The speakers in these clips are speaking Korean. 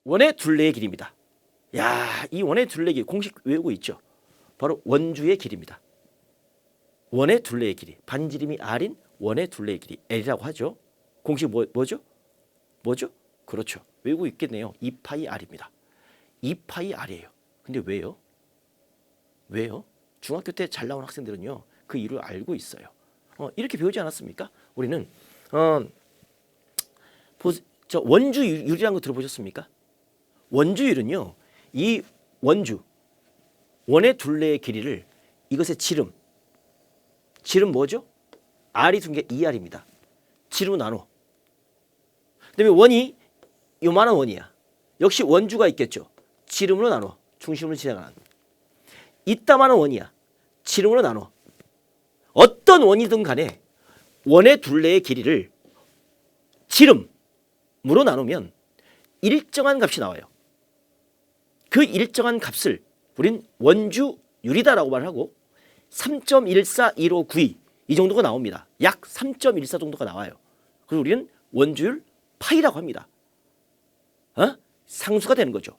원의 둘레의 길이입니다. 야, 이 원의 둘레의 길이 공식 외우고 있죠. 바로 원주의 길이입니다. 원의 둘레의 길이, 반지름이 r인 원의 둘레의 길이 L이라고 하죠. 공식 뭐죠? 뭐죠? 그렇죠. 외우고 있겠네요. 2파이 r입니다. 2파이 r이에요. 근데 왜요? 왜요? 중학교 때 잘 나온 학생들은요, 그 이유를 알고 있어요. 이렇게 배우지 않았습니까? 우리는 저 원주율이라는 거 들어보셨습니까? 원주율은요, 이 원주 원의 둘레의 길이를 이것의 지름 뭐죠? r이 둔 게 2r입니다. 지름으로 나눠. 그다음에 원이 요만한 원이야. 역시 원주가 있겠죠. 지름으로 나눠. 중심으로 지나가는. 이따만한 원이야. 지름으로 나눠. 어떤 원이든 간에 원의 둘레의 길이를 지름으로 나누면 일정한 값이 나와요. 그 일정한 값을 우린 원주율이다라고 말하고 3.141592 이 정도가 나옵니다. 약 3.14 정도가 나와요. 그래서 우리는 원주율 파이라고 합니다. 상수가 되는 거죠.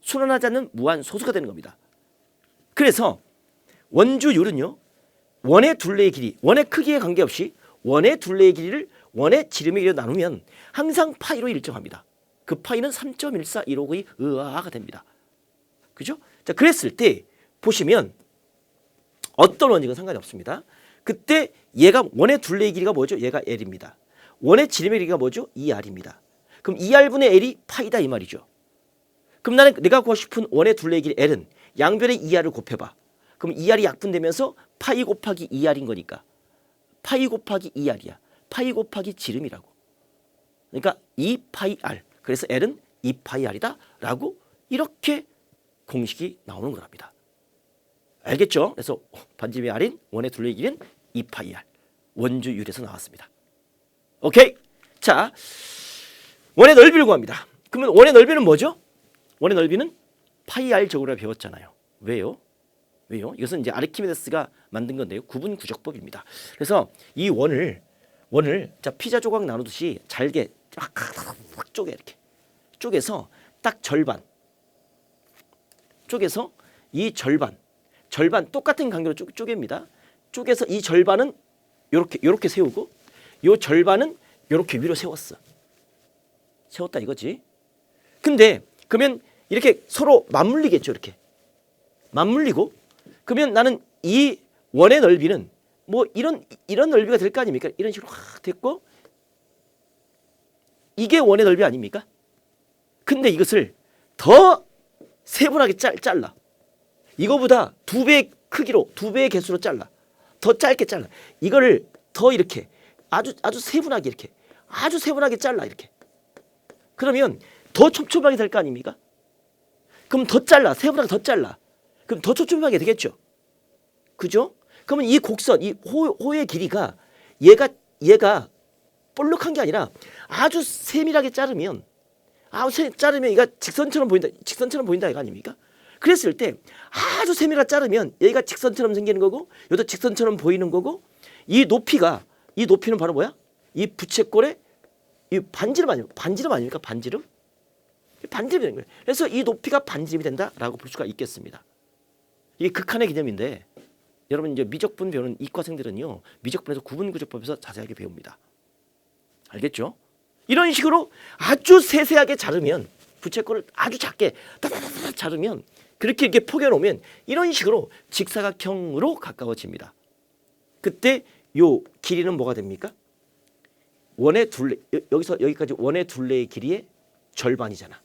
순환하지 않는 무한 소수가 되는 겁니다. 그래서 원주율은요, 원의 둘레의 길이, 원의 크기에 관계없이 원의 둘레의 길이를 원의 지름의 길이로 나누면 항상 파이로 일정합니다. 그 파이는 3.141592 의아가 됩니다. 그죠? 자, 그랬을 때 보시면 어떤 원이건 상관이 없습니다. 그때 얘가 원의 둘레의 길이가 뭐죠? 얘가 L입니다. 원의 지름의 길이가 뭐죠? 2R입니다. 그럼 2R분의 L이 파이다 이 말이죠. 그럼 나는 내가 구하고 싶은 원의 둘레의 길이 L은 양변의 2R을 곱해봐. 그럼 2R이 약분되면서 파이 곱하기 2R인 거니까 파이 곱하기 2R이야. 파이 곱하기 지름이라고. 그러니까 2파이 R. 그래서 L은 2파이 R이다 라고 이렇게 공식이 나오는 거랍니다. 알겠죠? 그래서 반지름이 R인 원의 둘레의 길이는 2파이 R. 원주율에서 나왔습니다. 오케이? 자, 원의 넓이를 구합니다. 그러면 원의 넓이는 뭐죠? 원의 넓이는 파이 R 제곱이라 배웠잖아요. 왜요? 왜요? 이것은 이제 아르키메데스가 만든 건데요. 구분 구적법입니다. 그래서 이 원을 자 피자 조각 나누듯이 잘게 쫙 쪼개 이렇게 쪼개서 딱 절반 쪼개서 이 절반 똑같은 간격으로 쪼갭니다. 쪼개서 이 절반은 요렇게 세우고 요 절반은 요렇게 위로 세웠다 이거지. 근데 그러면 이렇게 서로 맞물리겠죠. 이렇게 맞물리고 그러면 나는 이 원의 넓이는 뭐 이런 넓이가 될 거 아닙니까? 이런 식으로 확 됐고 이게 원의 넓이 아닙니까? 근데 이것을 더 세분하게 잘라. 이거보다 2배 크기로 2배의 개수로 잘라. 더 짧게 잘라. 이거를 더 이렇게 아주 세분하게 이렇게 아주 세분하게 잘라 이렇게. 그러면 더 촘촘하게 될 거 아닙니까? 그럼 더 잘라. 세분하게 더 잘라. 그럼 더 촘촘하게 되겠죠. 그죠? 그러면 이 곡선, 이 호의 길이가 얘가 볼록한 게 아니라 아주 세밀하게 자르면 얘가 직선처럼 보인다 이거 아닙니까? 그랬을 때 아주 세밀하게 자르면 얘가 직선처럼 생기는 거고 얘도 직선처럼 보이는 거고 이 높이는 바로 뭐야? 이 부채꼴의 이 반지름 아닙니까? 반지름이 되는 거예요. 그래서 이 높이가 반지름이 된다라고 볼 수가 있겠습니다. 이게 극한의 개념인데 여러분 이제 미적분 배우는 이과생들은요 미적분에서 구분구조법에서 자세하게 배웁니다. 알겠죠? 이런 식으로 아주 세세하게 자르면 부채꼴을 아주 작게 따다다다 자르면 그렇게 이렇게 포개 놓으면 이런 식으로 직사각형으로 가까워집니다. 그때 요 길이는 뭐가 됩니까? 원의 둘레 여기서 여기까지 원의 둘레의 길이의 절반이잖아.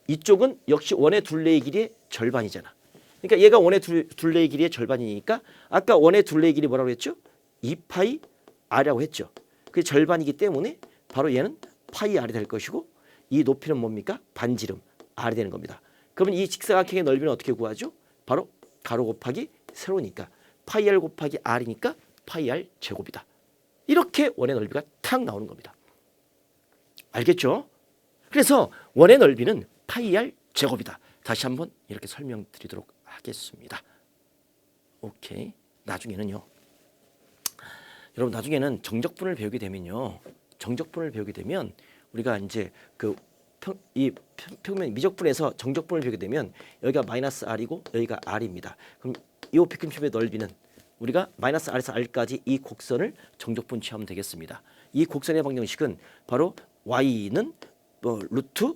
이쪽은 역시 원의 둘레의 길이의 절반이잖아. 그러니까 얘가 원의 둘레의 길이의 절반이니까 아까 원의 둘레의 길이 뭐라고 했죠? 2파이 R이라고 했죠. 그게 절반이기 때문에 바로 얘는 파이 R이 될 것이고 이 높이는 뭡니까? 반지름 R이 되는 겁니다. 그러면 이 직사각형의 넓이는 어떻게 구하죠? 바로 가로 곱하기 세로니까 파이 R 곱하기 R이니까 파이 R 제곱이다. 이렇게 원의 넓이가 탁 나오는 겁니다. 알겠죠? 그래서 원의 넓이는 파이 R 제곱이다. 다시 한번 이렇게 설명드리도록 하겠습니다. 오케이. 나중에는요. 여러분 나중에는 정적분을 배우게 되면 우리가 이제 그 평면 미적분에서 정적분을 배우게 되면 여기가 마이너스 r이고 여기가 r입니다. 그럼 이 비큼표의 넓이는 우리가 마이너스 r에서 r까지 이 곡선을 정적분 취하면 되겠습니다. 이 곡선의 방정식은 바로 y는 루트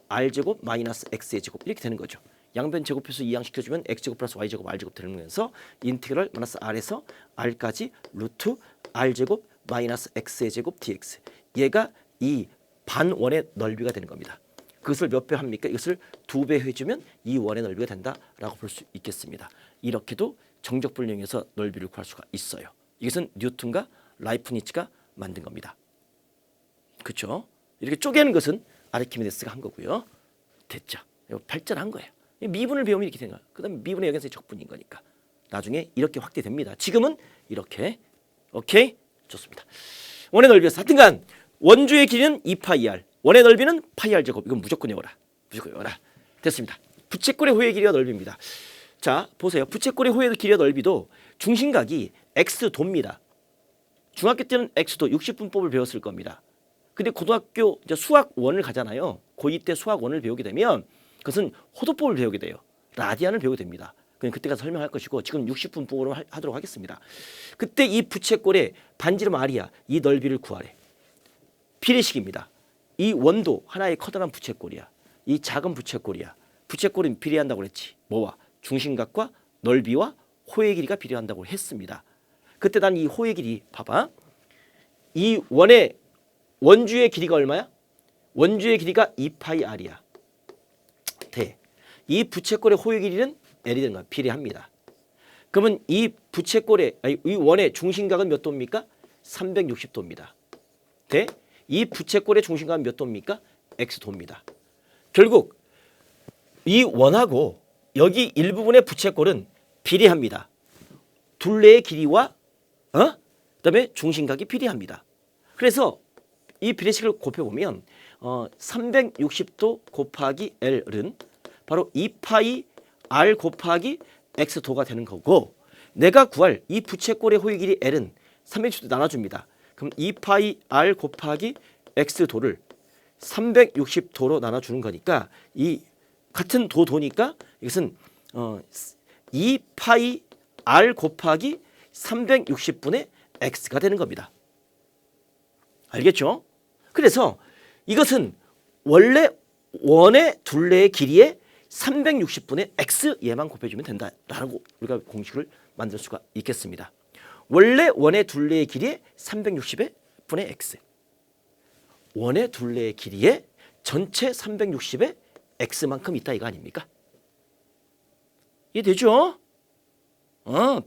r 제곱 마이너스 x의 제곱 이렇게 되는 거죠. 양변 제곱해서 이항시켜주면 x제곱 플러스 y제곱 r제곱 되면서 인테그럴 마이너스 r에서 r까지 루트 r제곱 마이너스 x의 제곱 dx. 얘가 이 반원의 넓이가 되는 겁니다. 그것을 몇 배 합니까? 이것을 2배 해주면 이 원의 넓이가 된다라고 볼 수 있겠습니다. 이렇게도 정적분을 이용해서 넓이를 구할 수가 있어요. 이것은 뉴턴과 라이프니츠가 만든 겁니다. 그렇죠? 이렇게 쪼개는 것은 아르키메데스가 한 거고요. 됐죠? 발전한 거예요. 미분을 배우면 이렇게 되는 거예요. 그다음에 미분의 역연성이 적분인 거니까 나중에 이렇게 확대됩니다. 지금은 이렇게. 오케이? 좋습니다. 원의 넓이에서 하여튼간 원주의 길이는 2파이r, 원의 넓이는 파이r 제곱. 이건 무조건 외워라. 무조건 외워라. 됐습니다. 부채꼴의 호의 길이와 넓이입니다. 자, 보세요. 부채꼴의 호의 길이와 넓이도 중심각이 x도입니다. 중학교 때는 x도 60분법을 배웠을 겁니다. 근데 고등학교 이제 수학 1을 가잖아요. 고2 때 수학 1을 배우게 되면 그것은 호도법을 배우게 돼요. 라디안을 배우게 됩니다. 그냥 그때 가서 설명할 것이고 지금 60분법으로 하도록 하겠습니다. 그때 이 부채꼴의 반지름 r이야. 이 넓이를 구하래. 비례식입니다. 이 원도 하나의 커다란 부채꼴이야. 이 작은 부채꼴이야. 부채꼴은 비례한다고 그랬지. 뭐와? 중심각과 넓이와 호의 길이가 비례한다고 했습니다. 그때 난 이 호의 길이 봐봐. 이 원의 원주의 길이가 얼마야? 원주의 길이가 2파이r이야. 돼. 이 부채꼴의 호의 길이는 l이 되는 거야. 비례합니다. 그러면 이 부채꼴의 이 원의 중심각은 몇 도입니까? 360도입니다. 돼? 이 부채꼴의 중심각은 몇 도입니까? x도입니다. 결국 이 원하고 여기 일부분의 부채꼴은 비례합니다. 둘레의 길이와 그다음에 중심각이 비례합니다. 그래서 이 비례식을 곱해보면 360도 곱하기 L은 바로 2파이 R 곱하기 X도가 되는 거고 내가 구할 이 부채꼴의 호의 길이 L은 360도 나눠줍니다. 그럼 2파이 R 곱하기 X도를 360도로 나눠주는 거니까 이 같은 도니까 이것은 2파이 R 곱하기 360분의 X가 되는 겁니다. 알겠죠? 그래서 이것은 원래 원의 둘레의 길이의 360분의 x 얘만 곱해주면 된다라고 우리가 공식을 만들 수가 있겠습니다. 원래 원의 둘레의 길이의 360의 분의 x. 원의 둘레의 길이의 전체 360의 x만큼 있다 이거 아닙니까? 이해되죠?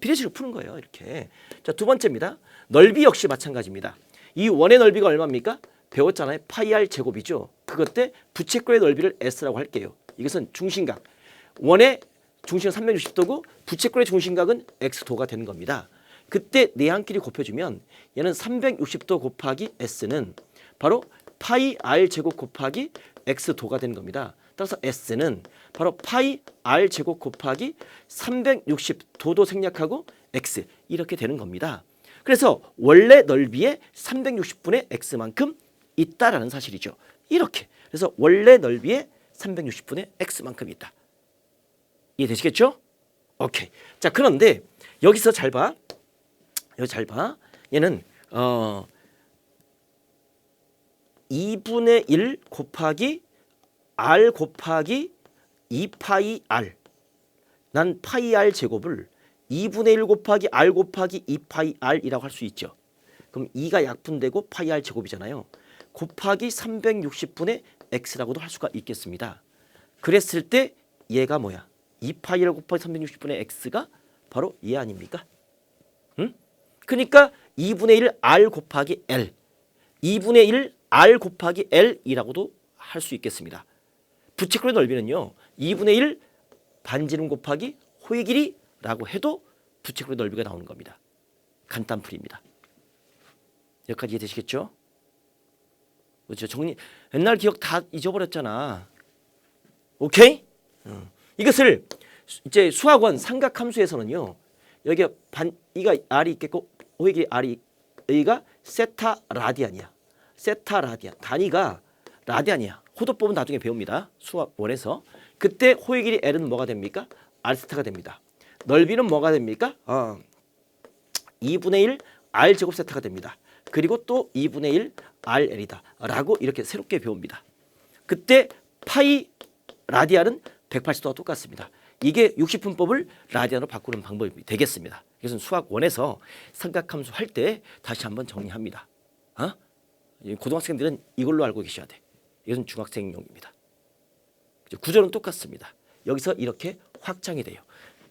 비례식을 푸는 거예요. 이렇게. 자, 두 번째입니다. 넓이 역시 마찬가지입니다. 이 원의 넓이가 얼마입니까? 배웠잖아요. 파이r 제곱이죠. 그것 때 부채꼴의 넓이를 s라고 할게요. 이것은 중심각. 원의 중심은 360도고 부채꼴의 중심각은 x도가 되는 겁니다. 그때 내항끼리 곱해주면 얘는 360도 곱하기 s는 바로 파이 r 제곱 곱하기 x도가 되는 겁니다. 따라서 s는 바로 파이 r 제곱 곱하기 360도도 생략하고 x 이렇게 되는 겁니다. 그래서 원래 넓이의 360분의 x만큼 있다라는 사실이죠. 이렇게. 그래서 원래 넓이의 360분의 x만큼 있다. 이해되시겠죠? 오케이. 자, 그런데 여기서 잘 봐. 여기 잘 봐. 얘는 2분의 1 곱하기 r 곱하기 2파이 r. 난 파이 r 제곱을 2분의 1 곱하기 r 곱하기 2파이 r이라고 할 수 있죠. 그럼 2가 약분되고 파이 r 제곱이잖아요. 곱하기 360분의 x라고도 할 수가 있겠습니다. 그랬을 때 얘가 뭐야? 2파이 r 곱하기 360분의 x가 바로 얘 아닙니까? 응? 그러니까 2분의 1 r 곱하기 l, 2분의 1 r 곱하기 l이라고도 할 수 있겠습니다. 부채꼴의 넓이는요. 2분의 1 반지름 곱하기 호의 길이라고 해도 부채꼴의 넓이가 나오는 겁니다. 간단풀이입니다. 여기까지 이해되시겠죠? 그렇죠. 옛날 기억 다 잊어버렸잖아. 오케이? 이것을 이제 수학원 삼각함수에서는요. 여기 이가 r이 있겠고 호의 길이 r이 여기가 세타 라디안이야. 세타 라디안. 단위가 라디안이야. 호도법은 나중에 배웁니다. 수학 원에서. 그때 호의 길이 L은 뭐가 됩니까? R세타가 됩니다. 넓이는 뭐가 됩니까? 2분의 1 R 제곱 세타가 됩니다. 그리고 또 2분의 1 RL이다 라고 이렇게 새롭게 배웁니다. 그때 파이 라디안은 180도와 똑같습니다. 이게 60분법을 라디안으로 바꾸는 방법이 되겠습니다. 이것은 수학 원에서 삼각함수 할 때 다시 한번 정리합니다. 고등학생들은 이걸로 알고 계셔야 돼. 이것은 중학생용입니다. 구조는 똑같습니다. 여기서 이렇게 확장이 돼요.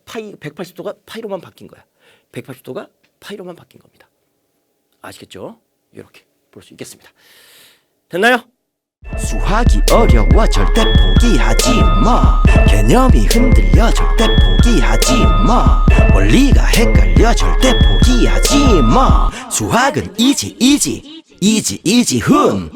파이 180도가 파이로만 바뀐 거야. 180도가 파이로만 바뀐 겁니다. 아시겠죠? 이렇게 볼 수 있겠습니다. 됐나요? 수학이 어려워 절대 포기하지 마. 개념이 흔들려 절대 포기하지 마. 원리가 헷갈려 절대 포기하지 마. 수학은 이지 훈